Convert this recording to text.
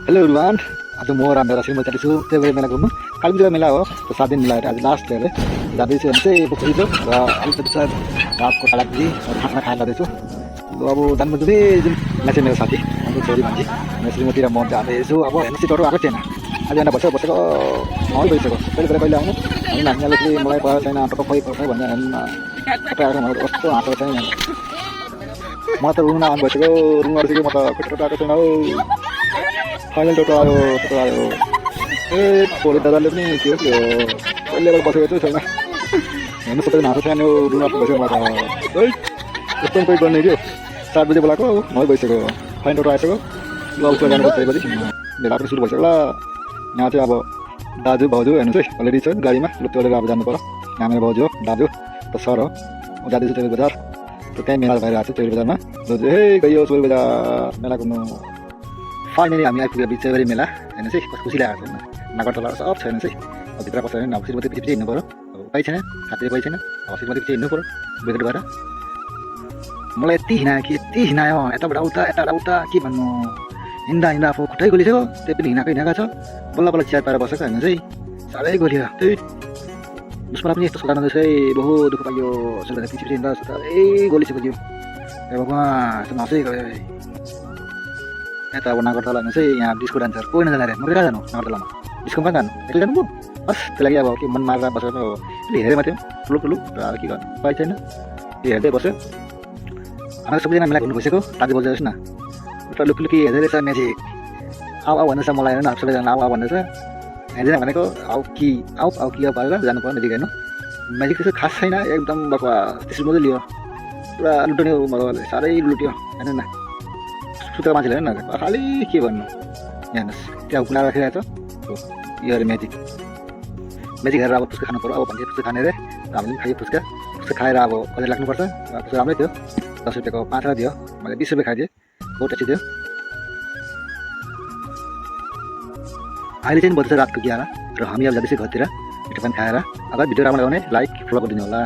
Hello everyone, आज म रामभेडा cinema जाँदैछु। त्यो मेला घुम्नु। कालीपूजा मेला हो, 7 दिन मिलाएर आज लास्ट अरे जाँदैछु भने चाहिँ पोखरी छ र अलिकति छ रातको खानापुरी खाना खाएर जाँदैछु। अब जानु जुन मान्छे मेरो साथी हाम्रो छोरी मान्छे मेरो श्रीमती र म जाँदैछु। अब हेर्नु चाहिँ डर आएको थिएन, आज यहाँ बसेको नौ भइसक्यो। कहिले आउनु हामी नानीले मलाई पढाएको छैन, टक्क खोइ पर्छ भन्ने आएको मलाई कस्तो हाँसेको छैन। म त रुम आउनु भइसक्यो, रुम अडिसक्यो, म त कस्तो आएको छैन हौ। फाइनल टोटो आयो ए भोलि दादाले पनि के हो कहिलेबाट बसेको चाहिँ छैन। हेर्नु सबै हाँसो छैन रुम आएको भइसक्यो। म त एकदम कोही गर्ने थियो 7 बजे बोलाएको 9 भइसक्यो। फाइनल टोटो आइसक्यो। ल उसको जानुपर्छ 6 बजी मेला पनि सुरु भइसक्यो। यहाँ चाहिँ अब दाजु भाउजू हेर्नु चाहिँ अलरेडी छ गाडीमा लुप्चोलेर अब जानु पर्यो। यहाँ मेरो भाउजू हो, दाजु त सर हो। जाँदैछु चौरी बजार, त त्यहीँ मेला भइरहेको छ चौरी बजारमा। हे गयो चौरी बजार मेला घुम्नु। फाइनली हामी आइपुग्यो बिचरी मेला। हेर्नु चाहिँ कस्तो खुसी लागेको छ। नागरटोला सब छैन चाहिँ अब भित्र पस्छ भने अब श्रीमती पछि हिँड्नु पऱ्यो। अब उपाय छैन, साथीले पाइ छैन, अब श्रीमती पछि हिँड्नु पऱ्यो बेगर भएर। मलाई यति हिँडायो यताबाट उता के भन्नु। हिँड्दा आफू खुट्टै गोलिसक्यो। त्यही पनि हिँडाएको छ। बल्ल चिया पाएर बसेको हेर्नु चाहिँ साह्रै गोलियो। त्यही उसमा पनि यस्तो सोधा नजान्छ है, बहु दुःख पाइयो। सोधा पछि हिँड्दा साह्रै गोलिसक्यो त्यो। भगवान् यस्तो नसै गयो। यता अब नागरटोला हेर्नु चाहिँ यहाँ डिस्को डान्सर कोही नजाने अरे। म कहाँ जानु नागरटोलामा डिस्को कहाँ जानु एक्लै जानु बस। त्यो लागि अब के मन मारेर बसेर अहिले हेरेँ माथि ठुलो र अब के गर्नु उपाय छैन। त्यो हेर्दै बस्यो। हाम्रो सबैजना मेला घुम्नु भइसक्यो। दाजु बजाउँछ न उता लुकी हेर्दै रहेछ म्याजिक। आऊ भन्दैछ मलाई हेर्नु अब सबैजना आऊ भन्दैछ। हेर्दैन भनेको आऊ कि भएर जानु पर्यो म्याजिक हेर्नु। म्याजिक त्यस्तो खास छैन, एकदम बकवास। त्यसरी मात्रै लियो पुरा लुट्यो मजाले, साह्रै लुट्यो। हेर्नु न सुतेको मान्छेले हेर्नु न खालि के भन्नु। हेर्नुहोस् त्यहाँ कुना राखिरहेको छ यो अरे म्याजिक हेरेर अब पुस्का खानु पऱ्यो। अब भन्छ पुस्का खाने अरे हामीले पनि खायो। पुस्का खाएर अब कति लाग्नुपर्छ। पुस्का राम्रै थियो, 10 रुपियाँको 5 दियो। मैले 20 रुपियाँ खाइदिएँ, बहुत टेस्टी थियो। अहिले चाहिँ बज्छ रातको 11 र हामी अब जाँदैछ घरतिर मिठो पानी खाएर। अगर भिडियो राम्रो लाग्यो भने लाइक फलो गरिदिनु होला।